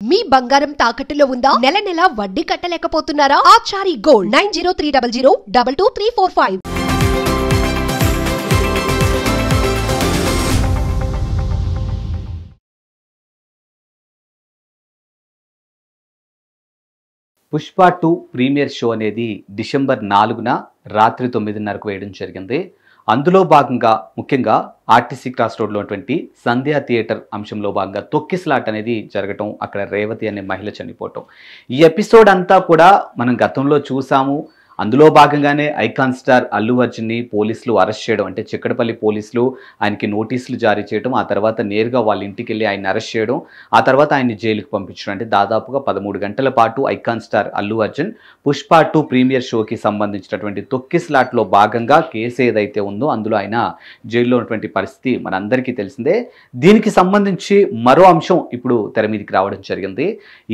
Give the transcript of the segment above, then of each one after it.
మీ బంగారం తాకట్టులో ఉందా? నెల నెల వడ్డీ కట్టలేకపోతున్నారా? Achari gold 9030022345. Pushpa 2 premiere show అనేది డిసెంబర్ 4న రాత్రి 9:30కు వేయడం జరిగింది. అందులో భాగంగా ముఖ్యంగా ఆర్టీసీ క్రాస్ రోడ్లో ఉన్నటువంటి సంధ్యా థియేటర్ అంశంలో భాగంగా తొక్కిసలాట అనేది జరగటం, అక్కడ రేవతి అనే మహిళ చనిపోవటం. ఈ ఎపిసోడ్ అంతా కూడా మనం గతంలో చూసాము. అందులో భాగంగానే ఐకాన్ స్టార్ అల్లు అర్జున్ని పోలీసులు అరెస్ట్ చేయడం, అంటే చిక్కడపల్లి పోలీసులు ఆయనకి నోటీసులు జారీ చేయడం, ఆ తర్వాత నేరుగా వాళ్ళ ఇంటికి వెళ్ళి ఆయన అరెస్ట్ చేయడం, ఆ తర్వాత ఆయన్ని జైలుకి పంపించడం. అంటే దాదాపుగా 13 గంటల పాటు icon star Allu Arjun Pushpa 2 premiere షోకి సంబంధించినటువంటి తొక్కిసలాట్లో భాగంగా కేసు ఏదైతే ఉందో అందులో ఆయన జైల్లో ఉన్నటువంటి పరిస్థితి మనందరికీ తెలిసిందే. దీనికి సంబంధించి మరో అంశం ఇప్పుడు తెర మీదకి రావడం జరిగింది.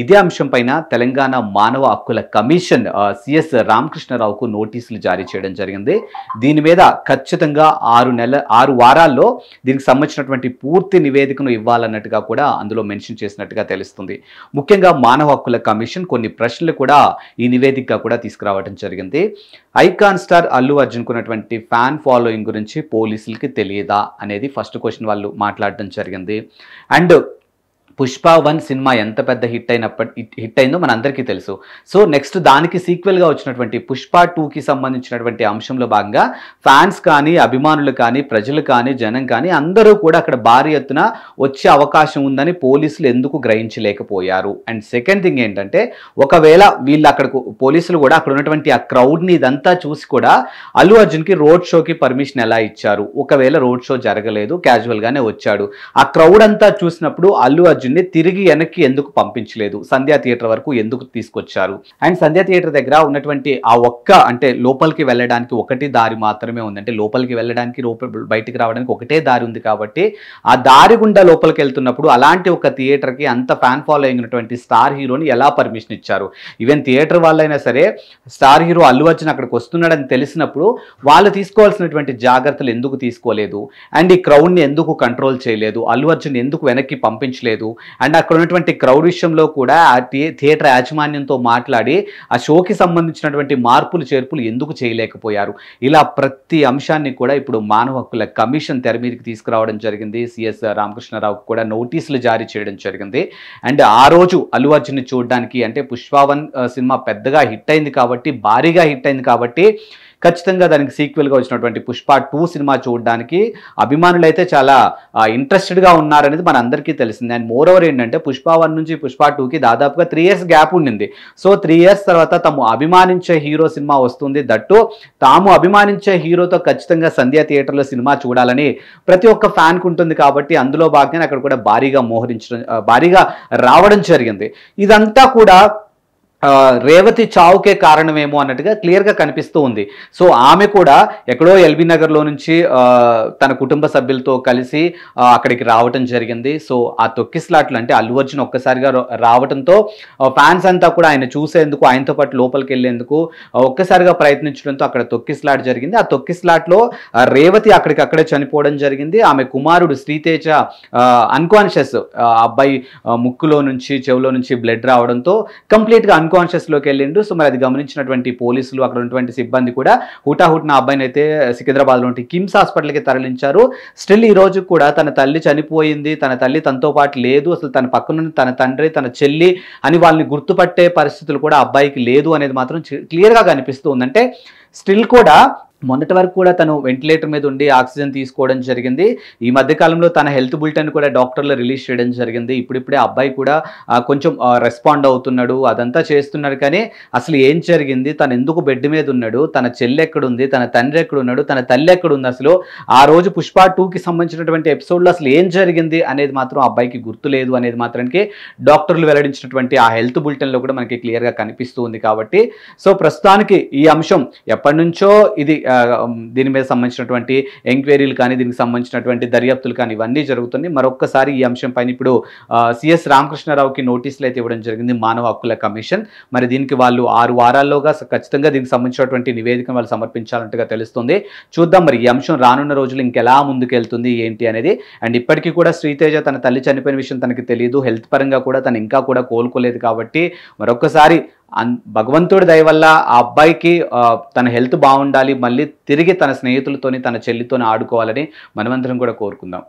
ఇదే అంశం పైన తెలంగాణ మానవ హక్కుల కమిషన్ సిఎస్ రామకృష్ణ రావుకు నోటీసులు జారీ చేయడం జరిగింది. దీని మీద ఖచ్చితంగా 6 వారాల్లో దీనికి సంబంధించినటువంటి పూర్తి నివేదికను ఇవ్వాలన్నట్టుగా కూడా అందులో మెన్షన్ చేసినట్టుగా తెలుస్తుంది. ముఖ్యంగా మానవ హక్కుల కమిషన్ కొన్ని ప్రశ్నలు కూడా ఈ నివేదికగా కూడా తీసుకురావడం జరిగింది. ఐకాన్ స్టార్ అల్లు అర్జున్ కున్నటువంటి ఫ్యాన్ ఫాలోయింగ్ గురించి పోలీసులకి తెలియదా అనేది ఫస్ట్ క్వశ్చన్ వాళ్ళు మాట్లాడడం జరిగింది. అండ్ పుష్ప 1 సినిమా ఎంత పెద్ద హిట్ అయిందో మనందరికీ తెలుసు. సో నెక్స్ట్ దానికి సీక్వెల్గా వచ్చినటువంటి పుష్ప 2కి సంబంధించినటువంటి అంశంలో భాగంగా ఫ్యాన్స్ కానీ, అభిమానులు కానీ, ప్రజలు కానీ, జనం కానీ అందరూ కూడా అక్కడ భారీ ఎత్తున వచ్చే అవకాశం ఉందని పోలీసులు ఎందుకు గ్రహించలేకపోయారు? అండ్ సెకండ్ థింగ్ ఏంటంటే, ఒకవేళ వీళ్ళు అక్కడకు పోలీసులు కూడా అక్కడ ఉన్నటువంటి ఆ క్రౌడ్ని ఇదంతా చూసి కూడా అల్లు అర్జున్కి రోడ్ షోకి పర్మిషన్ ఎలా ఇచ్చారు? ఒకవేళ రోడ్ షో జరగలేదు, క్యాజువల్గానే వచ్చాడు, ఆ క్రౌడ్ అంతా చూసినప్పుడు అల్లు అర్జున్ని తిరిగి వెనక్కి ఎందుకు పంపించలేదు? సంధ్యా థియేటర్ వరకు ఎందుకు తీసుకొచ్చారు? అండ్ సంధ్యా థియేటర్ దగ్గర ఉన్నటువంటి ఆ అంటే లోపలికి వెళ్ళడానికి ఒకటి దారి మాత్రమే ఉంది. అంటే లోపలికి వెళ్ళడానికి బయటికి రావడానికి ఒకటే దారి ఉంది కాబట్టి ఆ దారి గుండా లోపలికి వెళ్తున్నప్పుడు అలాంటి ఒక థియేటర్కి అంత ఫ్యాన్ ఫాలోయింగ్ ఉన్నటువంటి స్టార్ హీరోని ఎలా పర్మిషన్ ఇచ్చారు? ఈవెన్ థియేటర్ వాళ్ళైనా సరే స్టార్ హీరో అల్లు అర్జున్ అక్కడికి వస్తున్నాడని తెలిసినప్పుడు వాళ్ళు తీసుకోవాల్సినటువంటి జాగ్రత్తలు ఎందుకు తీసుకోలేదు? అండ్ ఈ క్రౌడ్ని ఎందుకు కంట్రోల్ చేయలేదు? అల్లు అర్జున్ ఎందుకు వెనక్కి పంపించలేదు? అండ్ అక్కడ ఉన్నటువంటి క్రౌడ్ విషయంలో కూడా ఆ థియేటర్ యాజమాన్యంతో మాట్లాడి ఆ షోకి సంబంధించినటువంటి మార్పులు చేర్పులు ఎందుకు చేయలేకపోయారు? ఇలా ప్రతి అంశాన్ని కూడా ఇప్పుడు మానవ హక్కుల కమిషన్ తెర మీదకి తీసుకురావడం జరిగింది. సిఎస్ రామకృష్ణరావు కూడా నోటీసులు జారీ చేయడం జరిగింది. అండ్ ఆ రోజు అల్లు అర్జున్ని చూడడానికి, అంటే పుష్ప 1 సినిమా పెద్దగా హిట్ అయింది కాబట్టి, భారీగా హిట్ అయింది కాబట్టి ఖచ్చితంగా దానికి సీక్వెల్గా వచ్చినటువంటి పుష్ప 2 సినిమా చూడడానికి అభిమానులు అయితే చాలా ఇంట్రెస్టెడ్గా ఉన్నారనేది మన అందరికీ తెలిసింది. అండ్ మోర్ ఓవర్ ఏంటంటే పుష్ప 1 నుంచి పుష్ప 2కి దాదాపుగా 3 years గ్యాప్ ఉండింది. సో 3 years తర్వాత తాము అభిమానించే హీరో సినిమా వస్తుంది, దట్టు తాము అభిమానించే హీరోతో ఖచ్చితంగా సంధ్యా థియేటర్లో సినిమా చూడాలని ప్రతి ఒక్క ఫ్యాన్కి ఉంటుంది కాబట్టి అందులో భాగంగా అక్కడ కూడా భారీగా రావడం జరిగింది. ఇదంతా కూడా రేవతి చావుకే కారణమేమో అన్నట్టుగా క్లియర్గా కనిపిస్తూ ఉంది. సో ఆమె కూడా ఎక్కడో ఎల్బీ నగర్లో నుంచి తన కుటుంబ సభ్యులతో కలిసి అక్కడికి రావటం జరిగింది. సో ఆ తొక్కిసలాట్లు, అంటే అల్లు అర్జున్ ఒక్కసారిగా రావడంతో ఫ్యాన్స్ అంతా కూడా ఆయన చూసేందుకు, ఆయనతో పాటు లోపలికి వెళ్ళేందుకు ఒక్కసారిగా ప్రయత్నించడంతో అక్కడ తొక్కిసలాట్ జరిగింది. ఆ తొక్కిసలాట్లో రేవతి అక్కడికక్కడే చనిపోవడం జరిగింది. ఆమె కుమారుడు శ్రీతేజ అన్కాన్షియస్, అబ్బాయి ముక్కులో నుంచి, చెవులో నుంచి బ్లడ్ రావడంతో కంప్లీట్గా అన్కాన్షియస్లోకి వెళ్ళిండు. సో మరి అది గమనించినటువంటి పోలీసులు, అక్కడ ఉన్నటువంటి సిబ్బంది కూడా హుటాహుటిన అబ్బాయిని అయితే సికింద్రాబాద్లోని కిమ్స్ హాస్పిటల్కి తరలించారు. స్టిల్ ఈ రోజు కూడా తన తల్లి చనిపోయింది, తన తల్లి తనతో పాటు లేదు, అసలు తన పక్కన తన తండ్రి, తన చెల్లి అని వాళ్ళని గుర్తుపట్టే పరిస్థితులు కూడా అబ్బాయికి లేదు అనేది మాత్రం క్లియర్గా కనిపిస్తూ ఉందంటే స్టిల్ కూడా మొన్నటి వరకు కూడా తను వెంటిలేటర్ మీద ఉండి ఆక్సిజన్ తీసుకోవడం జరిగింది. ఈ మధ్యకాలంలో తన హెల్త్ బులెటిన్ కూడా డాక్టర్లు రిలీజ్ చేయడం జరిగింది. ఇప్పుడిప్పుడే అబ్బాయి కూడా కొంచెం రెస్పాండ్ అవుతున్నాడు, అదంతా చేస్తున్నాడు. కానీ అసలు ఏం జరిగింది, తను ఎందుకు బెడ్ మీద ఉన్నాడు, తన చెల్లి ఎక్కడుంది, తన తండ్రి ఎక్కడున్నాడు, తన తల్లి ఎక్కడుంది, అసలు ఆ రోజు పుష్ప 2కి సంబంధించినటువంటి ఎపిసోడ్లో అసలు ఏం జరిగింది అనేది మాత్రం అబ్బాయికి గుర్తులేదు అనేది మాత్రానికి డాక్టర్లు వెల్లడించినటువంటి ఆ హెల్త్ బులెటిన్లో కూడా మనకి క్లియర్గా కనిపిస్తూ ఉంది. కాబట్టి సో ప్రస్తుతానికి ఈ అంశం ఎప్పటి నుంచో ఇది దీని మీద సంబంధించినటువంటి ఎంక్వైరీలు కానీ దీనికి సంబంధించినటువంటి దర్యాప్తులు కానీ ఇవన్నీ జరుగుతున్నాయి. మరొక్కసారి ఈ అంశం పైన ఇప్పుడు సిఎస్ రామకృష్ణారావుకి నోటీసులు అయితే ఇవ్వడం జరిగింది మానవ హక్కుల కమిషన్. మరి దీనికి వాళ్ళు 6 వారాల్లోగా ఖచ్చితంగా దీనికి సంబంధించినటువంటి నివేదికను వాళ్ళు సమర్పించాలంటగా తెలుస్తుంది. చూద్దాం మరి ఈ అంశం రానున్న రోజులు ఇంకెలా ముందుకెళ్తుంది ఏంటి అనేది. అండ్ ఇప్పటికీ కూడా శ్రీతేజ తన తల్లి చనిపోయిన విషయం తనకి తెలియదు, హెల్త్ పరంగా కూడా తను ఇంకా కూడా కోలుకోలేదు. కాబట్టి మరొకసారి భగవంతుడి దయ వల్ల ఆ అబ్బాయికి తన హెల్త్ బాగుండాలి, మళ్ళీ తిరిగి తన స్నేహితులతోని తన చెల్లితోని ఆడుకోవాలని మనమందరం కూడా కోరుకుందాం.